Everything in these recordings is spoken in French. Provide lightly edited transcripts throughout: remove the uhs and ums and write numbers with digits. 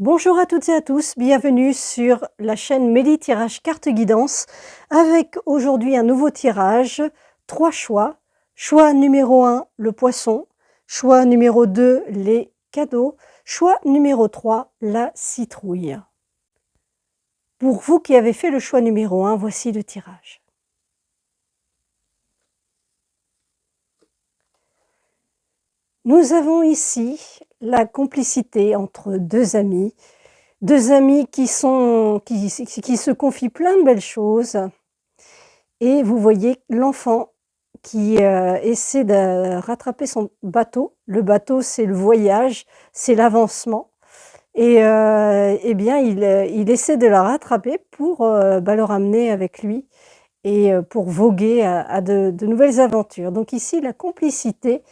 Bonjour à toutes et à tous, bienvenue sur la chaîne Mélie Tirage Carte Guidance avec aujourd'hui un nouveau tirage, 3 choix. Choix numéro 1, le poisson. Choix numéro 2, les cadeaux. Choix numéro 3, la citrouille. Pour vous qui avez fait le choix numéro 1, voici le tirage. Nous avons ici la complicité entre deux amis qui se confient plein de belles choses. Et vous voyez l'enfant qui essaie de rattraper son bateau. Le bateau, c'est le voyage, c'est l'avancement. Et eh bien, il essaie de la rattraper pour le ramener avec lui et pour voguer à de nouvelles aventures. Donc ici, la complicité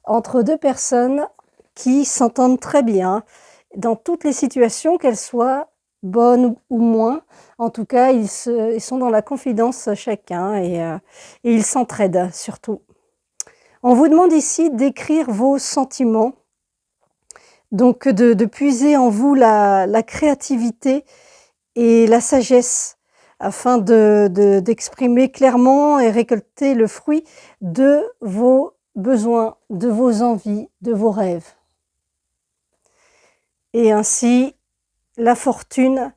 entre deux personnes qui s'entendent très bien dans toutes les situations, qu'elles soient bonnes ou moins. En tout cas, ils sont dans la confidence chacun et ils s'entraident surtout. On vous demande ici d'écrire vos sentiments, donc de puiser en vous la créativité et la sagesse afin d'exprimer clairement et récolter le fruit de vos besoins, de vos envies, de vos rêves. Et ainsi, la fortune,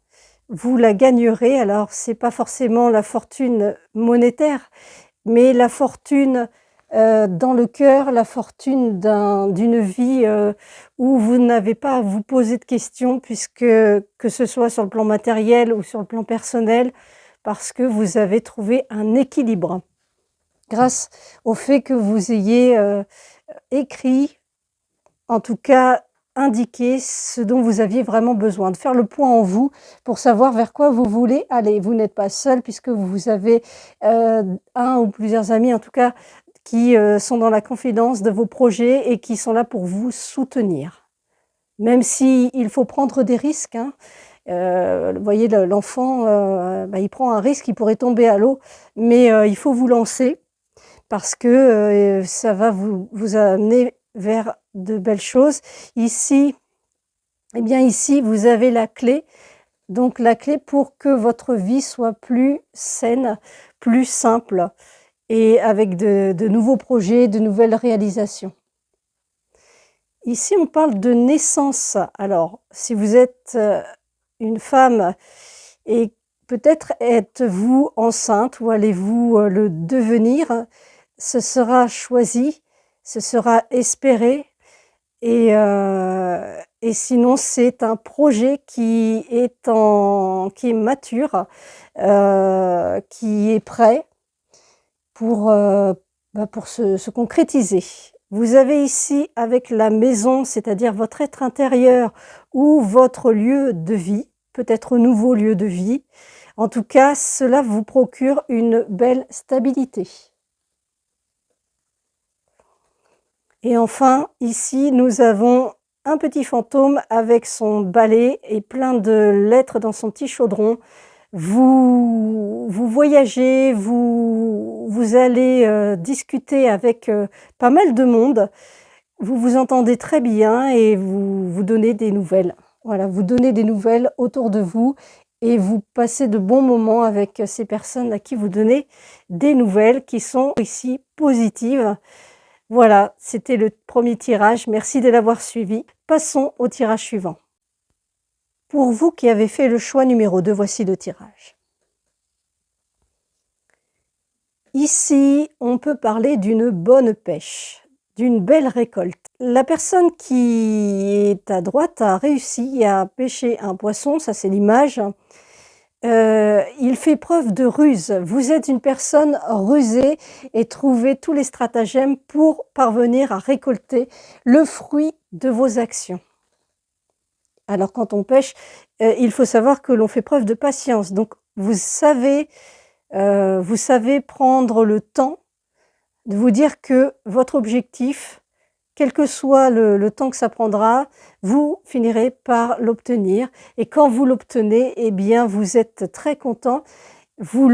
vous la gagnerez. Alors, ce n'est pas forcément la fortune monétaire, mais la fortune dans le cœur, la fortune d'une vie où vous n'avez pas à vous poser de questions, puisque que ce soit sur le plan matériel ou sur le plan personnel, parce que vous avez trouvé un équilibre grâce au fait que vous ayez écrit, en tout cas indiquer ce dont vous aviez vraiment besoin, de faire le point en vous pour savoir vers quoi vous voulez aller. Vous n'êtes pas seul puisque vous avez un ou plusieurs amis en tout cas qui sont dans la confidence de vos projets et qui sont là pour vous soutenir. Même s'il faut prendre des risques, hein. Vous voyez, l'enfant, il prend un risque, il pourrait tomber à l'eau, mais il faut vous lancer parce que ça va vous amener vers de belles choses. Ici, eh bien ici, vous avez la clé. Donc la clé pour que votre vie soit plus saine, plus simple et avec de nouveaux projets, de nouvelles réalisations. Ici, on parle de naissance. Alors, si vous êtes une femme et peut-être êtes-vous enceinte ou allez-vous le devenir, ce sera choisi, ce sera espéré et sinon c'est un projet qui est mature, qui est prêt pour se concrétiser. Vous avez ici avec la maison, c'est-à-dire votre être intérieur ou votre lieu de vie, peut-être nouveau lieu de vie. En tout cas, cela vous procure une belle stabilité. Et enfin, ici, nous avons un petit fantôme avec son balai et plein de lettres dans son petit chaudron. Vous voyagez, vous allez discuter avec pas mal de monde. Vous vous entendez très bien et vous donnez des nouvelles. Voilà, vous donnez des nouvelles autour de vous et vous passez de bons moments avec ces personnes à qui vous donnez des nouvelles qui sont ici positives. Voilà, c'était le premier tirage. Merci de l'avoir suivi. Passons au tirage suivant. Pour vous qui avez fait le choix numéro 2, voici le tirage. Ici, on peut parler d'une bonne pêche, d'une belle récolte. La personne qui est à droite a réussi à pêcher un poisson, ça c'est l'image. Il fait preuve de ruse. Vous êtes une personne rusée et trouvez tous les stratagèmes pour parvenir à récolter le fruit de vos actions. Alors quand on pêche, il faut savoir que l'on fait preuve de patience. Donc vous savez prendre le temps de vous dire que votre objectif, quel que soit le temps que ça prendra, vous finirez par l'obtenir. Et quand vous l'obtenez, eh bien, vous êtes très content. Vous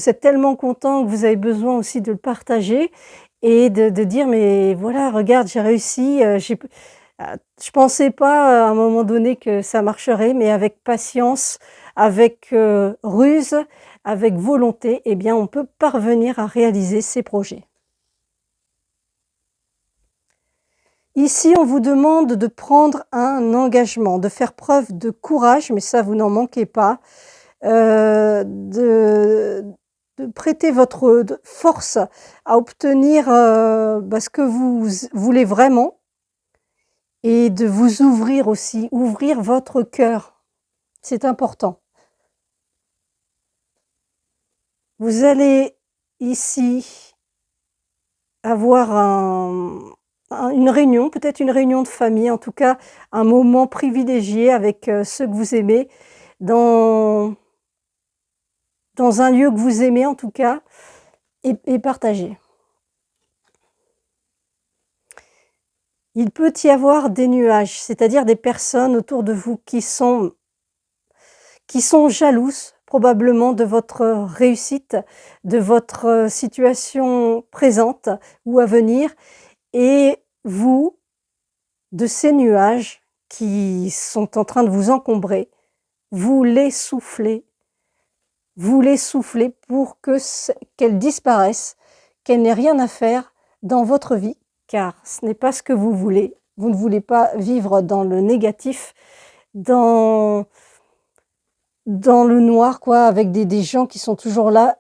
êtes tellement content que vous avez besoin aussi de le partager et de dire, mais voilà, regarde, j'ai réussi, Je pensais pas à un moment donné que ça marcherait, mais avec patience, avec, ruse, avec volonté, eh bien, on peut parvenir à réaliser ses projets. Ici, on vous demande de prendre un engagement, de faire preuve de courage, mais ça, vous n'en manquez pas, de prêter votre force à obtenir, ce que vous voulez vraiment et de vous ouvrir aussi, ouvrir votre cœur. C'est important. Vous allez ici avoir une réunion, peut-être une réunion de famille, en tout cas un moment privilégié avec, ceux que vous aimez, dans un lieu que vous aimez en tout cas et partager. Il peut y avoir des nuages, c'est-à-dire des personnes autour de vous qui sont jalouses probablement de votre réussite, de votre situation présente ou à venir et vous, de ces nuages qui sont en train de vous encombrer, vous les soufflez pour qu'elles disparaissent, qu'elles n'aient rien à faire dans votre vie, car ce n'est pas ce que vous voulez. Vous ne voulez pas vivre dans le négatif, dans le noir, quoi, avec des gens qui sont toujours là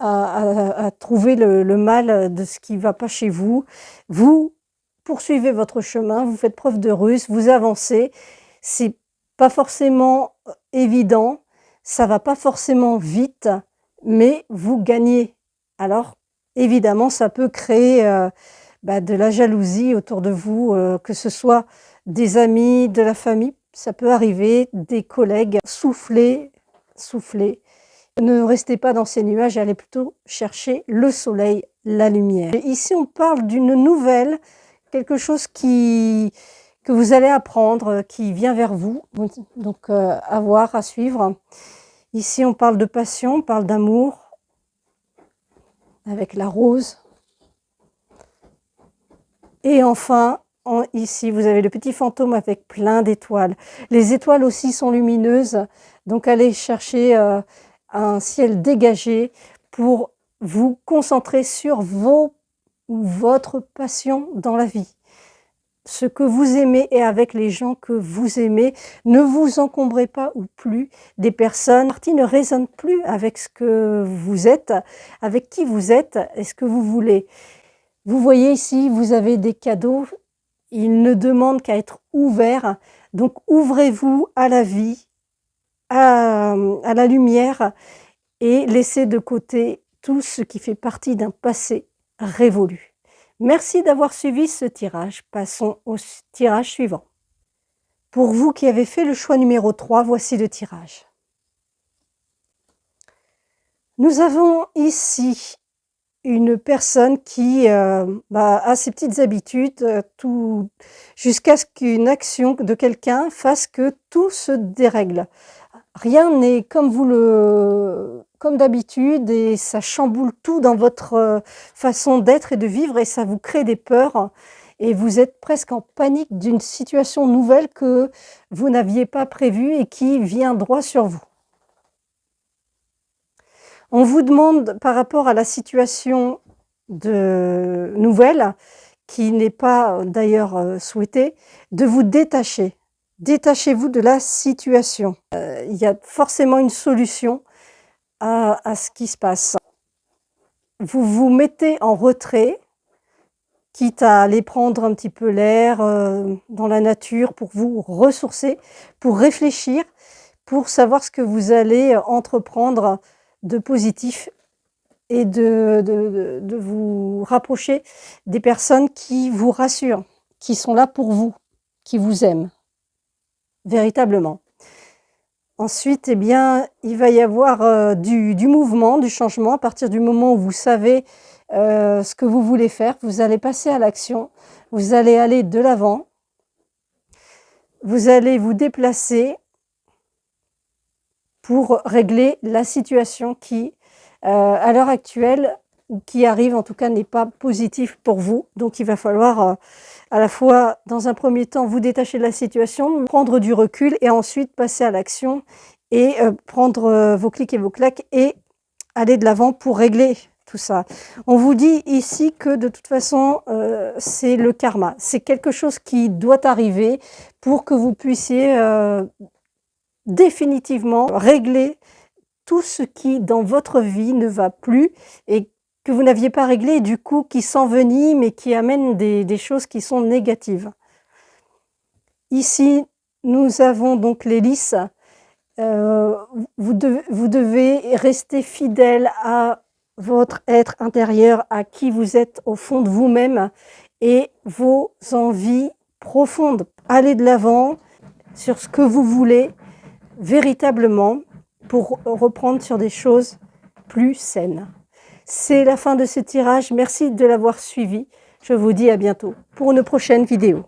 à trouver le mal de ce qui ne va pas chez vous. Vous poursuivez votre chemin, vous faites preuve de ruse, vous avancez. C'est pas forcément évident, ça va pas forcément vite, mais vous gagnez. Alors, évidemment, ça peut créer de la jalousie autour de vous, que ce soit des amis, de la famille, ça peut arriver, des collègues. Soufflez. Ne restez pas dans ces nuages, allez plutôt chercher le soleil, la lumière. Et ici, on parle d'une nouvelle, quelque chose que vous allez apprendre, qui vient vers vous, donc à voir, à suivre. Ici, on parle de passion, on parle d'amour, avec la rose. Et enfin, ici, vous avez le petit fantôme avec plein d'étoiles. Les étoiles aussi sont lumineuses, donc allez chercher un ciel dégagé pour vous concentrer sur votre passion dans la vie. Ce que vous aimez et avec les gens que vous aimez, ne vous encombrez pas ou plus des personnes qui ne résonnent plus avec ce que vous êtes, avec qui vous êtes et ce que vous voulez. Vous voyez ici, vous avez des cadeaux, ils ne demandent qu'à être ouverts, donc ouvrez-vous à la vie, à la lumière et laissez de côté tout ce qui fait partie d'un passé révolu. Merci d'avoir suivi ce tirage. Passons au tirage suivant. Pour vous qui avez fait le choix numéro 3, voici le tirage. Nous avons ici une personne qui a ses petites habitudes, jusqu'à ce qu'une action de quelqu'un fasse que tout se dérègle. Rien n'est comme d'habitude et ça chamboule tout dans votre façon d'être et de vivre et ça vous crée des peurs et vous êtes presque en panique d'une situation nouvelle que vous n'aviez pas prévue et qui vient droit sur vous. On vous demande par rapport à la situation nouvelle, qui n'est pas d'ailleurs souhaitée, de vous détacher. Détachez-vous de la situation. Il y a forcément une solution à ce qui se passe. Vous vous mettez en retrait, quitte à aller prendre un petit peu l'air dans la nature pour vous ressourcer, pour réfléchir, pour savoir ce que vous allez entreprendre de positif et de vous rapprocher des personnes qui vous rassurent, qui sont là pour vous, qui vous aiment véritablement. Ensuite, eh bien, il va y avoir du mouvement, du changement. À partir du moment où vous savez ce que vous voulez faire, vous allez passer à l'action, vous allez aller de l'avant, vous allez vous déplacer pour régler la situation qui, à l'heure actuelle, qui arrive en tout cas n'est pas positif pour vous. Donc il va falloir à la fois dans un premier temps vous détacher de la situation, prendre du recul et ensuite passer à l'action et prendre vos clics et vos claques et aller de l'avant pour régler tout ça. On vous dit ici que de toute façon c'est le karma, c'est quelque chose qui doit arriver pour que vous puissiez définitivement régler tout ce qui dans votre vie ne va plus et que vous n'aviez pas réglé et du coup qui s'envenime et qui amène des choses qui sont négatives. Ici, nous avons donc les lys. Vous devez rester fidèle à votre être intérieur, à qui vous êtes au fond de vous-même et vos envies profondes. Allez de l'avant sur ce que vous voulez véritablement pour reprendre sur des choses plus saines. C'est la fin de ce tirage. Merci de l'avoir suivi. Je vous dis à bientôt pour une prochaine vidéo.